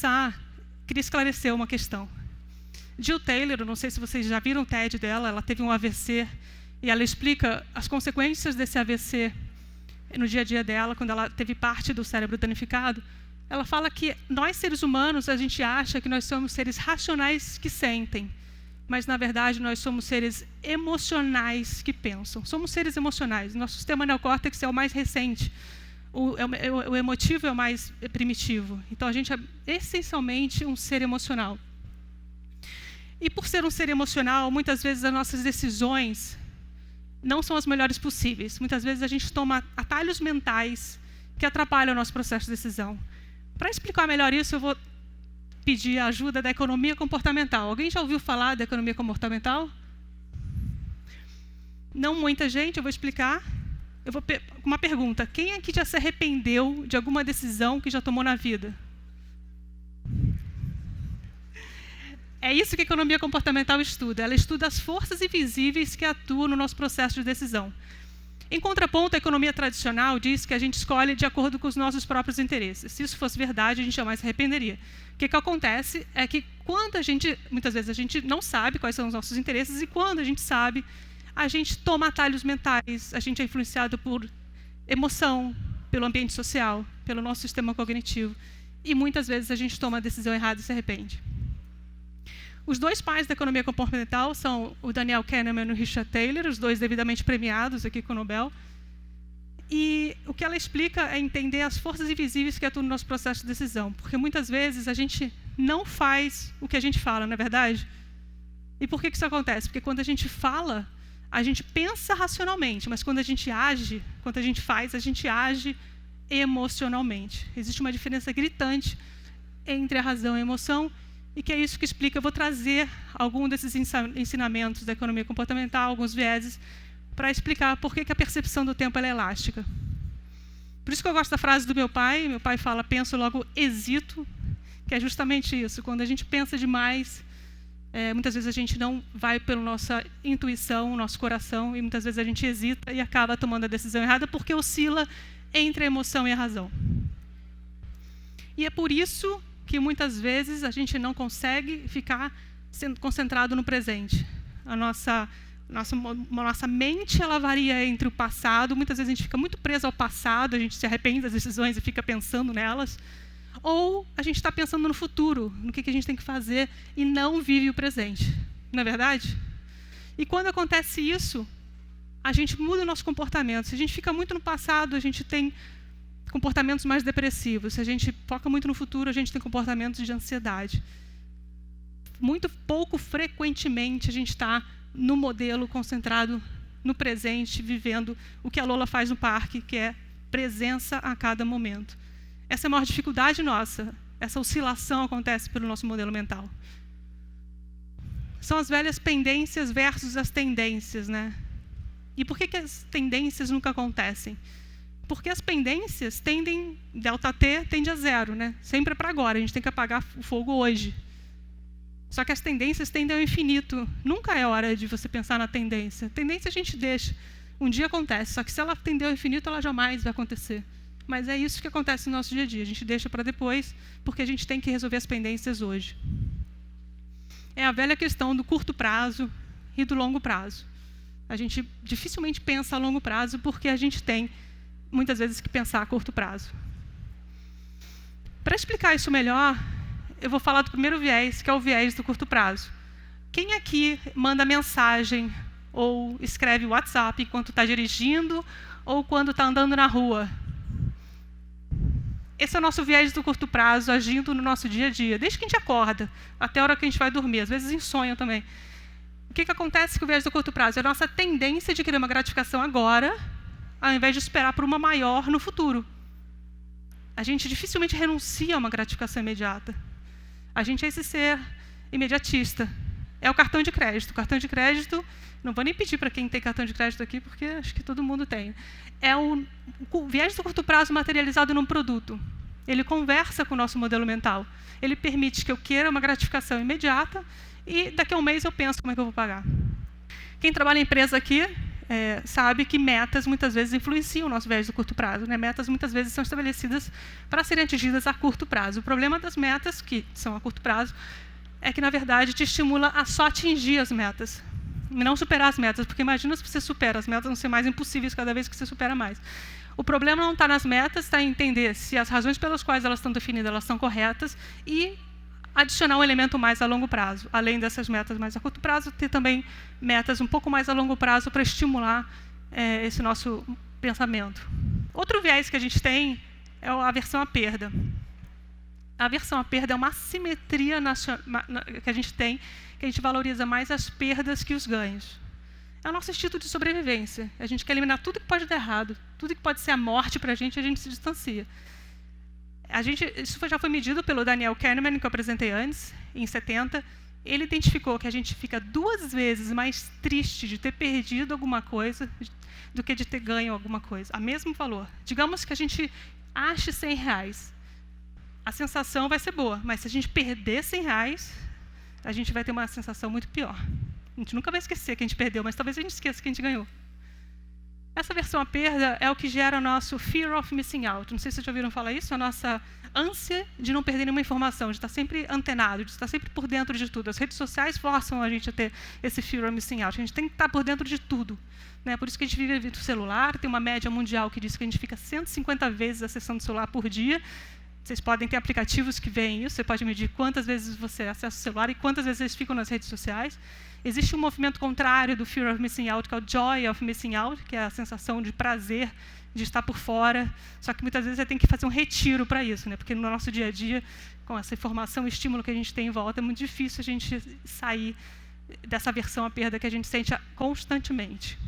começar, queria esclarecer uma questão. Jill Taylor, não sei se vocês já viram o TED dela, ela teve um AVC e ela explica as consequências desse AVC no dia a dia dela, quando ela teve parte do cérebro danificado. Ela fala que nós, seres humanos, a gente acha que nós somos seres racionais que sentem, mas, na verdade, nós somos seres emocionais que pensam. Somos seres emocionais. Nosso sistema neocórtex é o mais recente. O emotivo é o mais primitivo. Então, a gente é essencialmente um ser emocional. E por ser um ser emocional, muitas vezes as nossas decisões não são as melhores possíveis. Muitas vezes a gente toma atalhos mentais que atrapalham o nosso processo de decisão. Para explicar melhor isso, eu vou pedir a ajuda da economia comportamental. Alguém já ouviu falar da economia comportamental? Não muita gente, eu vou explicar. Eu vou uma pergunta. Quem aqui já se arrependeu de alguma decisão que já tomou na vida? É isso que a economia comportamental estuda. Ela estuda as forças invisíveis que atuam no nosso processo de decisão. Em contraponto, a economia tradicional diz que a gente escolhe de acordo com os nossos próprios interesses. Se isso fosse verdade, a gente jamais se arrependeria. O que acontece é que muitas vezes a gente não sabe quais são os nossos interesses, e quando a gente sabe, a gente toma atalhos mentais, a gente é influenciado por emoção, pelo ambiente social, pelo nosso sistema cognitivo, e muitas vezes a gente toma a decisão errada e se arrepende. Os dois pais da economia comportamental são o Daniel Kahneman e o Richard Taylor, os dois devidamente premiados aqui com o Nobel. E o que ela explica é entender as forças invisíveis que atuam no nosso processo de decisão. Porque muitas vezes a gente não faz o que a gente fala, não é verdade? E por que isso acontece? Porque quando a gente fala, a gente pensa racionalmente, mas quando a gente age, quando a gente faz, a gente age emocionalmente. Existe uma diferença gritante entre a razão e a emoção, e que é isso que explica. Eu vou trazer algum desses ensinamentos da economia comportamental, alguns vieses, para explicar por que a percepção do tempo ela é elástica. Por isso que eu gosto da frase do meu pai. Meu pai fala, penso, logo hesito, que é justamente isso. Quando a gente pensa demais, muitas vezes a gente não vai pela nossa intuição, nosso coração, e muitas vezes a gente hesita e acaba tomando a decisão errada porque oscila entre a emoção e a razão. E é por isso que muitas vezes a gente não consegue ficar sendo concentrado no presente. A nossa mente, ela varia entre o passado. Muitas vezes a gente fica muito preso ao passado, a gente se arrepende das decisões e fica pensando nelas. Ou a gente está pensando no futuro, no que a gente tem que fazer, e não vive o presente. Não é verdade? E quando acontece isso, a gente muda o nosso comportamento. Se a gente fica muito no passado, a gente tem comportamentos mais depressivos. Se a gente foca muito no futuro, a gente tem comportamentos de ansiedade. Muito pouco frequentemente a gente está no modelo concentrado no presente, vivendo o que a Lola faz no parque, que é presença a cada momento. Essa é a maior dificuldade nossa. Essa oscilação acontece pelo nosso modelo mental. São as velhas pendências versus as tendências, né? E por que as tendências nunca acontecem? Porque as pendências tendem, ΔT tende a zero, né? Sempre é para agora, a gente tem que apagar o fogo hoje. Só que as tendências tendem ao infinito. Nunca é hora de você pensar na tendência. Tendência a gente deixa. Um dia acontece, só que se ela tender ao infinito, ela jamais vai acontecer. Mas é isso que acontece no nosso dia a dia. A gente deixa para depois, porque a gente tem que resolver as pendências hoje. É a velha questão do curto prazo e do longo prazo. A gente dificilmente pensa a longo prazo, porque a gente tem muitas vezes que pensar a curto prazo. Para explicar isso melhor, eu vou falar do primeiro viés, que é o viés do curto prazo. Quem aqui manda mensagem ou escreve WhatsApp enquanto está dirigindo ou quando está andando na rua? Esse é o nosso viés do curto prazo, agindo no nosso dia a dia, desde que a gente acorda até a hora que a gente vai dormir, às vezes em sonho também. O que acontece com o viés do curto prazo? É a nossa tendência de querer uma gratificação agora, ao invés de esperar por uma maior no futuro. A gente dificilmente renuncia a uma gratificação imediata. A gente é esse ser imediatista. É o cartão de crédito. O cartão de crédito, não vou nem pedir para quem tem cartão de crédito aqui, porque acho que todo mundo tem. É o viés do curto prazo materializado num produto. Ele conversa com o nosso modelo mental. Ele permite que eu queira uma gratificação imediata e daqui a um mês eu penso como é que eu vou pagar. Quem trabalha em empresa aqui sabe que metas muitas vezes influenciam o nosso viés do curto prazo, né? Metas muitas vezes são estabelecidas para serem atingidas a curto prazo. O problema das metas, que são a curto prazo, é que, na verdade, te estimula a só atingir as metas, e não superar as metas, porque imagina se você supera, as metas vão ser mais impossíveis cada vez que você supera mais. O problema não está nas metas, está em entender se as razões pelas quais elas estão definidas elas são corretas e adicionar um elemento mais a longo prazo. Além dessas metas mais a curto prazo, ter também metas um pouco mais a longo prazo para estimular esse nosso pensamento. Outro viés que a gente tem é a aversão à perda. A aversão à perda é uma assimetria que a gente tem, que a gente valoriza mais as perdas que os ganhos. É o nosso instinto de sobrevivência. A gente quer eliminar tudo que pode dar errado, tudo que pode ser a morte para a gente se distancia. Isso já foi medido pelo Daniel Kahneman, que eu apresentei antes, em 70. Ele identificou que a gente fica 2 vezes mais triste de ter perdido alguma coisa do que de ter ganho alguma coisa. A mesmo valor. Digamos que a gente ache R$100. A sensação vai ser boa, mas se a gente perder R$100, a gente vai ter uma sensação muito pior. A gente nunca vai esquecer que a gente perdeu, mas talvez a gente esqueça que a gente ganhou. Essa aversão à perda é o que gera o nosso fear of missing out. Não sei se vocês já ouviram falar isso, a nossa ânsia de não perder nenhuma informação, de estar sempre antenado, de estar sempre por dentro de tudo. As redes sociais forçam a gente a ter esse fear of missing out. A gente tem que estar por dentro de tudo, né? Por isso que a gente vive no celular. Tem uma média mundial que diz que a gente fica 150 vezes acessando o celular por dia. Vocês podem ter aplicativos que veem isso, você pode medir quantas vezes você acessa o celular e quantas vezes eles ficam nas redes sociais. Existe um movimento contrário do fear of missing out, que é o joy of missing out, que é a sensação de prazer de estar por fora, só que muitas vezes você tem que fazer um retiro para isso, né? Porque no nosso dia a dia, com essa informação e estímulo que a gente tem em volta, é muito difícil a gente sair dessa aversão à perda que a gente sente constantemente.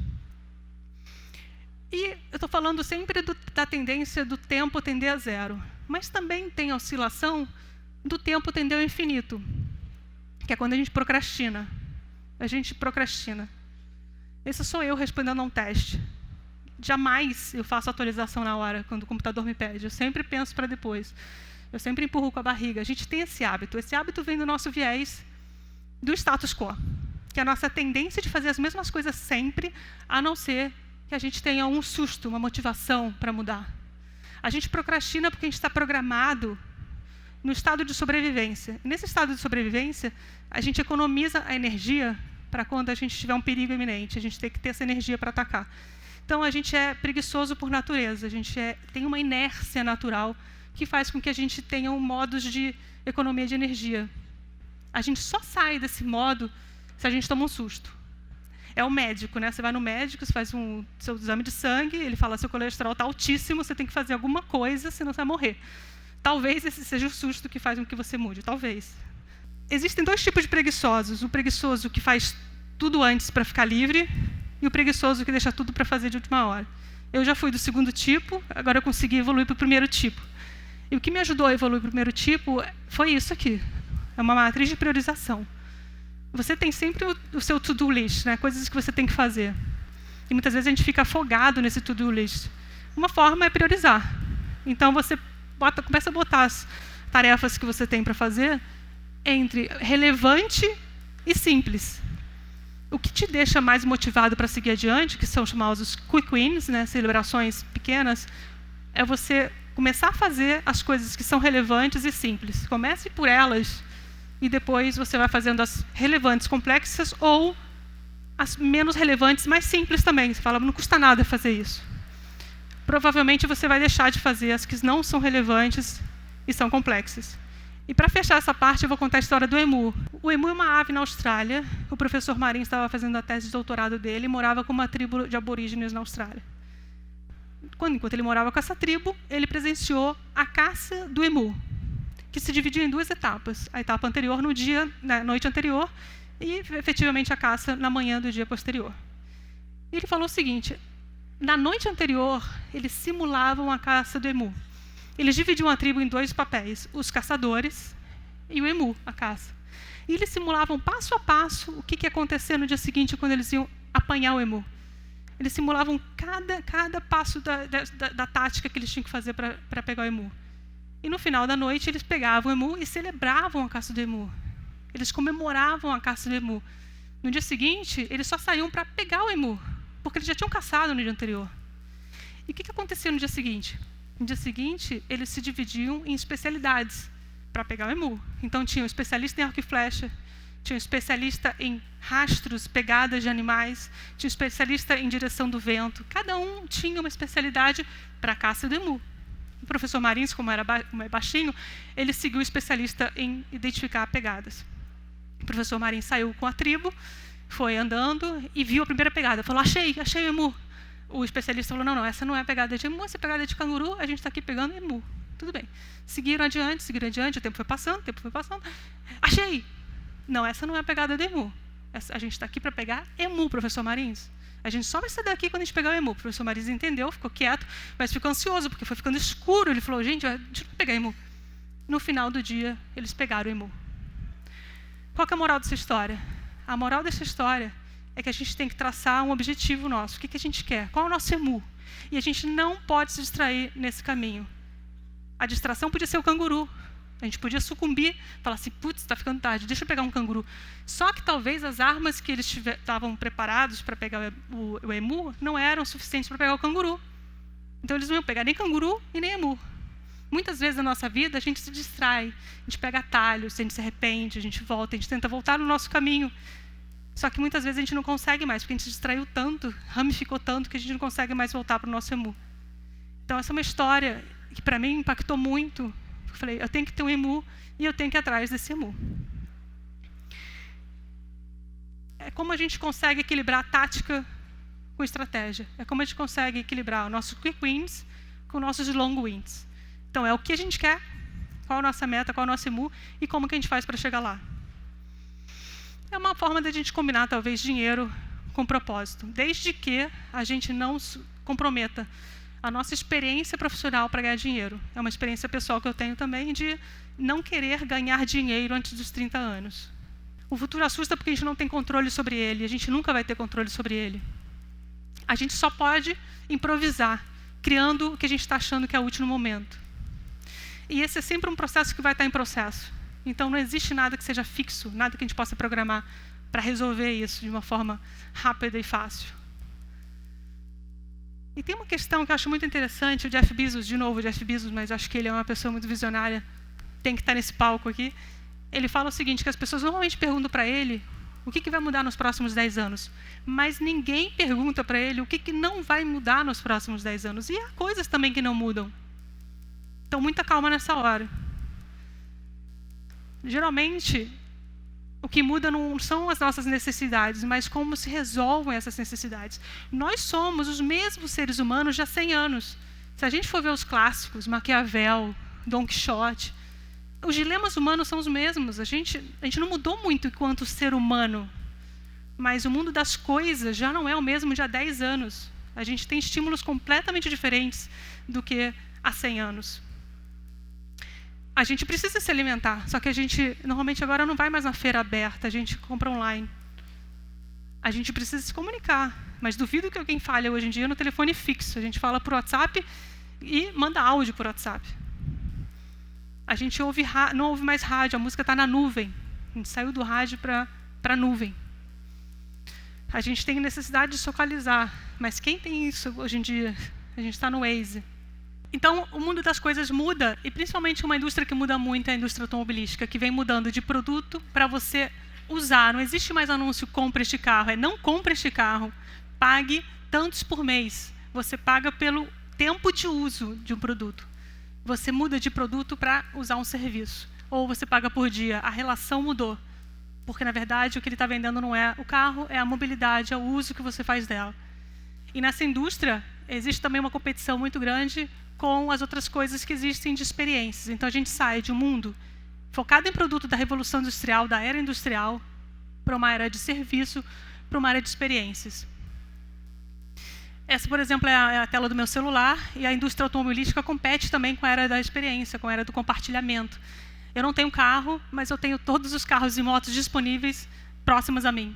E eu estou falando sempre da tendência do tempo tender a zero, mas também tem a oscilação do tempo tender ao infinito, que é quando a gente procrastina. A gente procrastina. Esse sou eu respondendo a um teste. Jamais eu faço atualização na hora, quando o computador me pede. Eu sempre penso para depois. Eu sempre empurro com a barriga. A gente tem esse hábito. Esse hábito vem do nosso viés do status quo, que é a nossa tendência de fazer as mesmas coisas sempre, a não ser que a gente tenha um susto, uma motivação para mudar. A gente procrastina porque a gente está programado no estado de sobrevivência. E nesse estado de sobrevivência, a gente economiza a energia para quando a gente tiver um perigo iminente. A gente tem que ter essa energia para atacar. Então, a gente é preguiçoso por natureza. A gente tem uma inércia natural que faz com que a gente tenha modos de economia de energia. A gente só sai desse modo se a gente toma um susto. É o médico, né? Você vai no médico, você faz seu exame de sangue, ele fala seu colesterol está altíssimo, você tem que fazer alguma coisa, senão você vai morrer. Talvez esse seja o susto que faz com que você mude, talvez. Existem 2 tipos de preguiçosos. O preguiçoso que faz tudo antes para ficar livre e o preguiçoso que deixa tudo para fazer de última hora. Eu já fui do segundo tipo, agora eu consegui evoluir para o primeiro tipo. E o que me ajudou a evoluir para o primeiro tipo foi isso aqui. É uma matriz de priorização. Você tem sempre o seu to-do list, né? Coisas que você tem que fazer. E muitas vezes a gente fica afogado nesse to-do list. Uma forma é priorizar. Então, você começa a botar as tarefas que você tem para fazer entre relevante e simples. O que te deixa mais motivado para seguir adiante, que são chamados quick wins, né? Celebrações pequenas, é você começar a fazer as coisas que são relevantes e simples. Comece por elas e depois você vai fazendo as relevantes complexas ou as menos relevantes, mais simples também. Você fala, não custa nada fazer isso. Provavelmente você vai deixar de fazer as que não são relevantes e são complexas. E para fechar essa parte, eu vou contar a história do emu. O emu é uma ave na Austrália. O professor Marinho estava fazendo a tese de doutorado dele e morava com uma tribo de aborígenes na Austrália. Enquanto ele morava com essa tribo, ele presenciou a caça do emu, que se dividia em 2 etapas. A etapa anterior na noite anterior e, efetivamente, a caça na manhã do dia posterior. E ele falou o seguinte, na noite anterior, eles simulavam a caça do emu. Eles dividiam a tribo em 2 papéis, os caçadores e o emu, a caça. E eles simulavam passo a passo o que ia acontecer no dia seguinte quando eles iam apanhar o emu. Eles simulavam cada passo da tática que eles tinham que fazer para pegar o emu. E no final da noite, eles pegavam o emu e celebravam a caça do emu. Eles comemoravam a caça do emu. No dia seguinte, eles só saíam para pegar o emu. porque eles já tinham caçado no dia anterior. E o que acontecia no dia seguinte? No dia seguinte, eles se dividiam em especialidades para pegar o emu. Então, tinha um especialista em arco e flecha, tinha um especialista em rastros, pegadas de animais, tinha um especialista em direção do vento. Cada um tinha uma especialidade para a caça do emu. O professor Marins, como é baixinho, ele seguiu o especialista em identificar pegadas. O professor Marins saiu com a tribo, foi andando e viu a primeira pegada. Falou, achei o emu. O especialista falou, não, essa não é pegada de emu, essa é pegada de canguru, a gente está aqui pegando emu. Tudo bem. Seguiram adiante, o tempo foi passando. Achei! Não, essa não é a pegada de emu. A gente está aqui para pegar emu, professor Marins. A gente só vai sair daqui quando a gente pegar o emu. O professor Marins entendeu, ficou quieto, mas ficou ansioso, porque foi ficando escuro. Ele falou, gente, deixa eu pegar emu. No final do dia, eles pegaram o emu. Qual que é a moral dessa história? A moral dessa história é que a gente tem que traçar um objetivo nosso. O que a gente quer? Qual é o nosso emu? E a gente não pode se distrair nesse caminho. A distração podia ser o canguru. A gente podia sucumbir, falar assim, putz, está ficando tarde, deixa eu pegar um canguru. Só que talvez as armas que eles estavam preparados para pegar o emu não eram suficientes para pegar o canguru. Então eles não iam pegar nem canguru e nem emu. Muitas vezes na nossa vida a gente se distrai, a gente pega atalhos, a gente se arrepende, a gente volta, a gente tenta voltar no nosso caminho. Só que muitas vezes a gente não consegue mais, porque a gente se distraiu tanto, ramificou tanto, que a gente não consegue mais voltar para o nosso emu. Então essa é uma história que para mim impactou muito. Eu falei, eu tenho que ter um emu e eu tenho que ir atrás desse emu. É como a gente consegue equilibrar a tática com estratégia. É como a gente consegue equilibrar os nossos quick wins com os nossos long wins. Então, é o que a gente quer, qual a nossa meta, qual é o nosso emu e como que a gente faz para chegar lá. É uma forma de a gente combinar, talvez, dinheiro com propósito, desde que a gente não comprometa a nossa experiência profissional para ganhar dinheiro. É uma experiência pessoal que eu tenho também de não querer ganhar dinheiro antes dos 30 anos. O futuro assusta porque a gente não tem controle sobre ele, a gente nunca vai ter controle sobre ele. A gente só pode improvisar, criando o que a gente está achando que é o último momento. E esse é sempre um processo que vai estar em processo. Então não existe nada que seja fixo, nada que a gente possa programar para resolver isso de uma forma rápida e fácil. E tem uma questão que eu acho muito interessante, o Jeff Bezos, de novo o Jeff Bezos, mas eu acho que ele é uma pessoa muito visionária, tem que estar nesse palco aqui. Ele fala o seguinte, que as pessoas normalmente perguntam para ele o que vai mudar nos próximos 10 anos, mas ninguém pergunta para ele o que não vai mudar nos próximos 10 anos. E há coisas também que não mudam. Então, muita calma nessa hora. Geralmente, o que muda não são as nossas necessidades, mas como se resolvem essas necessidades. Nós somos os mesmos seres humanos já há 100 anos. Se a gente for ver os clássicos, Maquiavel, Dom Quixote, os dilemas humanos são os mesmos. A gente não mudou muito enquanto ser humano, mas o mundo das coisas já não é o mesmo de há 10 anos. A gente tem estímulos completamente diferentes do que há 100 anos. A gente precisa se alimentar, só que a gente normalmente agora não vai mais na feira aberta, a gente compra online. A gente precisa se comunicar, mas duvido que alguém fale hoje em dia no telefone fixo. A gente fala por WhatsApp e manda áudio por WhatsApp. A gente não ouve mais rádio, a música está na nuvem. A gente saiu do rádio para a nuvem. A gente tem necessidade de se localizar, mas quem tem isso hoje em dia? A gente está no Waze. Então, o mundo das coisas muda, e principalmente uma indústria que muda muito é a indústria automobilística, que vem mudando de produto para você usar. Não existe mais anúncio, compre este carro, é não compre este carro, pague tantos por mês. Você paga pelo tempo de uso de um produto. Você muda de produto para usar um serviço. Ou você paga por dia. A relação mudou. Porque, na verdade, o que ele está vendendo não é o carro, é a mobilidade, é o uso que você faz dela. E nessa indústria, existe também uma competição muito grande com as outras coisas que existem de experiências. Então, a gente sai de um mundo focado em produto da Revolução Industrial, da era industrial, para uma era de serviço, para uma área de experiências. Essa, por exemplo, é a tela do meu celular, e a indústria automobilística compete também com a era da experiência, com a era do compartilhamento. Eu não tenho carro, mas eu tenho todos os carros e motos disponíveis próximos a mim.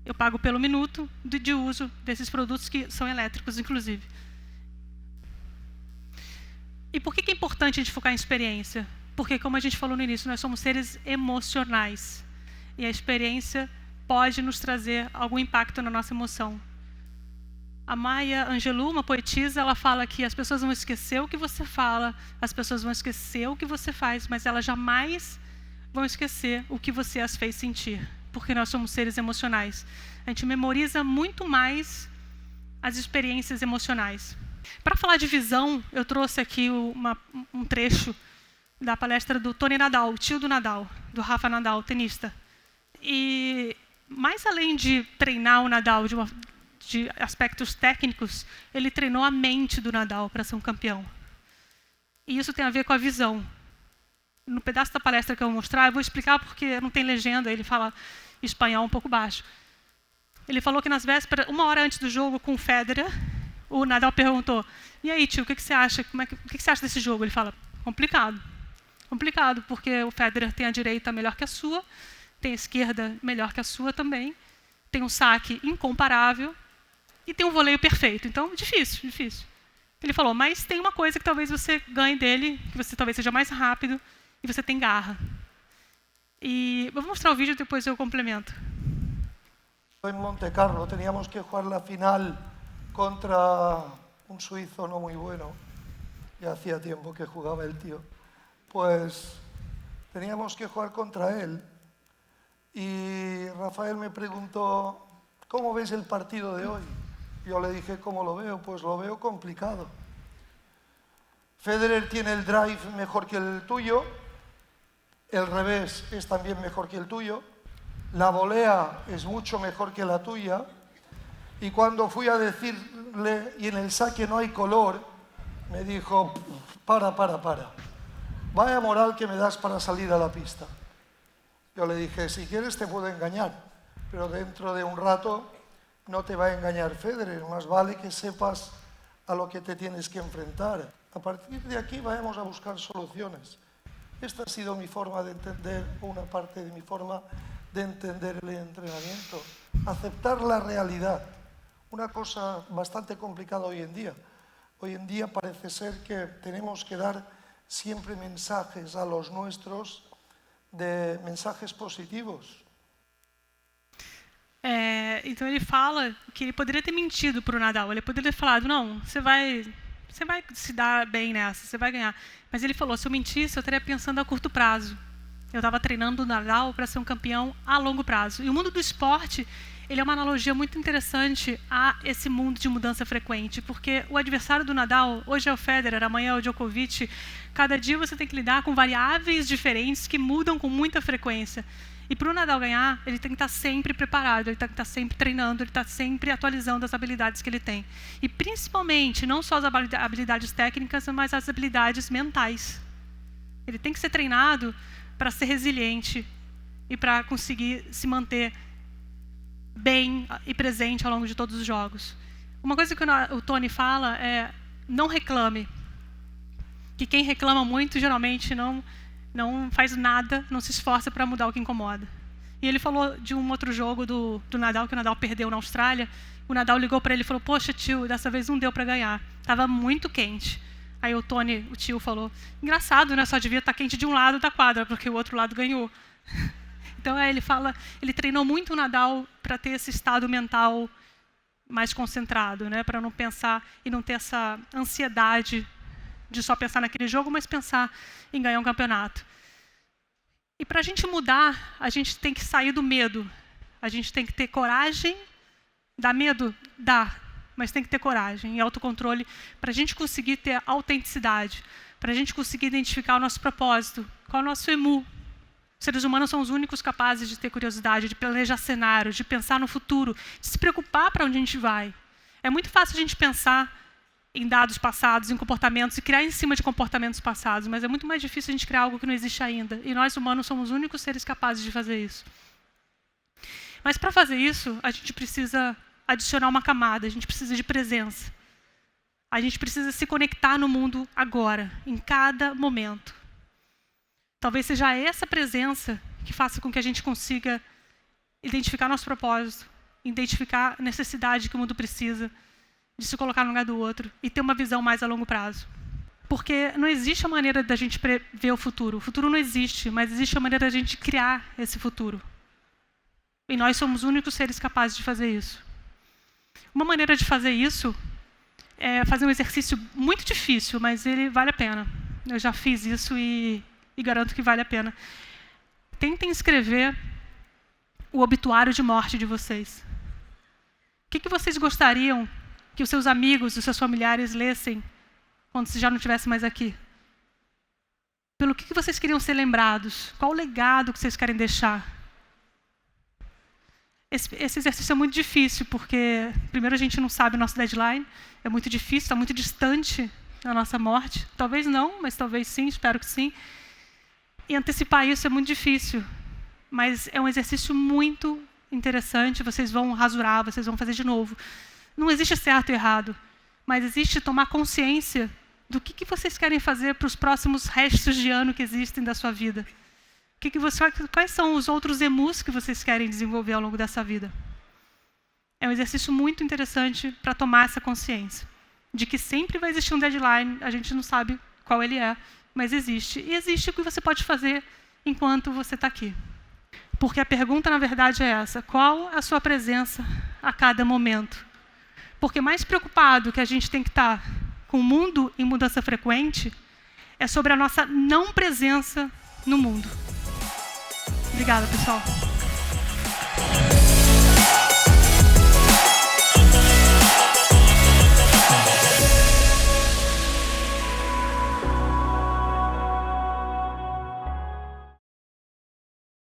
Eu pago pelo minuto de uso desses produtos que são elétricos, inclusive. E por que é importante a gente focar em experiência? Porque, como a gente falou no início, nós somos seres emocionais. E a experiência pode nos trazer algum impacto na nossa emoção. A Maya Angelou, uma poetisa, ela fala que as pessoas vão esquecer o que você fala, as pessoas vão esquecer o que você faz, mas elas jamais vão esquecer o que você as fez sentir, porque nós somos seres emocionais. A gente memoriza muito mais as experiências emocionais. Para falar de visão, eu trouxe aqui um trecho da palestra do Tony Nadal, o tio do Nadal, do Rafa Nadal, tenista. E mais além de treinar o Nadal de aspectos técnicos, ele treinou a mente do Nadal para ser um campeão. E isso tem a ver com a visão. No pedaço da palestra que eu vou mostrar, eu vou explicar porque não tem legenda, ele fala espanhol um pouco baixo. Ele falou que nas vésperas, 1 hora antes do jogo com o Federer, o Nadal perguntou: "E aí, tio, o que você acha? O que você acha desse jogo?" Ele fala: "Complicado. Complicado, porque o Federer tem a direita melhor que a sua, tem a esquerda melhor que a sua também, tem um saque incomparável e tem um voleio perfeito. Então, difícil, difícil." Ele falou: "Mas tem uma coisa que talvez você ganhe dele, que você talvez seja mais rápido e você tem garra." E eu vou mostrar o vídeo e depois eu complemento. En Monte Carlo teníamos que jugar la final contra un suizo no muy bueno. Ya hacía tiempo que jugaba el tío. Pues teníamos que jugar contra él. Y Rafael me preguntó: "¿Cómo ves el partido de hoy?" Yo le dije: "¿Cómo lo veo? Pues lo veo complicado. Federer tiene el drive mejor que el tuyo, el revés es también mejor que el tuyo, la volea es mucho mejor que la tuya, y cuando fui a decirle, y en el saque no hay color, me dijo: para. Vaya moral que me das para salir a la pista." Yo le dije: "Si quieres te puedo engañar, pero dentro de un rato no te va a engañar Federer, más vale que sepas a lo que te tienes que enfrentar. A partir de aquí vamos a buscar soluciones." Esta ha sido mi forma de entender, una parte de mi forma de entender el entrenamiento. Aceptar la realidad, una cosa bastante complicada hoy en día. Hoy en día parece ser que tenemos que dar siempre mensajes a los nuestros, de mensajes positivos. Então ele fala que ele poderia ter mentido para o Nadal. Ele poderia ter falado: "Não, você vai se dar bem nessa, você vai ganhar." Mas ele falou: "Se eu mentisse, eu estaria pensando a curto prazo. Eu estava treinando o Nadal para ser um campeão a longo prazo." E o mundo do esporte, ele é uma analogia muito interessante a esse mundo de mudança frequente, porque o adversário do Nadal, hoje é o Federer, amanhã é o Djokovic. Cada dia você tem que lidar com variáveis diferentes que mudam com muita frequência. E para o Nadal ganhar, ele tem que estar sempre preparado, ele tem que estar sempre treinando, ele está sempre atualizando as habilidades que ele tem. E principalmente, não só as habilidades técnicas, mas as habilidades mentais. Ele tem que ser treinado para ser resiliente e para conseguir se manter bem e presente ao longo de todos os jogos. Uma coisa que o Tony fala é: não reclame. Que quem reclama muito, geralmente, não faz nada, não se esforça para mudar o que incomoda. E ele falou de um outro jogo do Nadal, que o Nadal perdeu na Austrália. O Nadal ligou para ele e falou: "Poxa, tio, dessa vez não deu para ganhar. Estava muito quente." Aí o tio, falou: "Engraçado, né? Só devia estar quente de um lado da quadra, porque o outro lado ganhou." Então ele fala, ele treinou muito o Nadal para ter esse estado mental mais concentrado, né? Para não pensar e não ter essa ansiedade de só pensar naquele jogo, mas pensar em ganhar um campeonato. E para a gente mudar, a gente tem que sair do medo. A gente tem que ter coragem. Dá medo? Dá. Mas tem que ter coragem e autocontrole para a gente conseguir ter autenticidade, para a gente conseguir identificar o nosso propósito, qual é o nosso emu. Os seres humanos são os únicos capazes de ter curiosidade, de planejar cenários, de pensar no futuro, de se preocupar para onde a gente vai. É muito fácil a gente pensar em dados passados, em comportamentos, e criar em cima de comportamentos passados, mas é muito mais difícil a gente criar algo que não existe ainda. E nós, humanos, somos os únicos seres capazes de fazer isso. Mas para fazer isso, a gente precisa adicionar uma camada, a gente precisa de presença. A gente precisa se conectar no mundo agora, em cada momento. Talvez seja essa presença que faça com que a gente consiga identificar nosso propósito, identificar a necessidade que o mundo precisa, de se colocar no lugar do outro e ter uma visão mais a longo prazo. Porque não existe a maneira da gente prever o futuro. O futuro não existe, mas existe a maneira da gente criar esse futuro. E nós somos os únicos seres capazes de fazer isso. Uma maneira de fazer isso é fazer um exercício muito difícil, mas ele vale a pena. Eu já fiz isso e garanto que vale a pena. Tentem escrever o obituário de morte de vocês. O que vocês gostariam que os seus amigos, os seus familiares lessem quando você já não estivesse mais aqui? Pelo que vocês queriam ser lembrados? Qual o legado que vocês querem deixar? Esse exercício é muito difícil, porque, primeiro, a gente não sabe o nosso deadline, é muito difícil, está muito distante da nossa morte. Talvez não, mas talvez sim, espero que sim. E antecipar isso é muito difícil, mas é um exercício muito interessante, vocês vão rasurar, vocês vão fazer de novo. Não existe certo e errado, mas existe tomar consciência do que vocês querem fazer para os próximos restos de ano que existem da sua vida. Quais são os outros emus que vocês querem desenvolver ao longo dessa vida? É um exercício muito interessante para tomar essa consciência de que sempre vai existir um deadline, a gente não sabe qual ele é, mas existe. E existe o que você pode fazer enquanto você está aqui. Porque a pergunta, na verdade, é essa: qual a sua presença a cada momento? Porque mais preocupado que a gente tem que estar com o mundo em mudança frequente é sobre a nossa não presença no mundo. Obrigada, pessoal.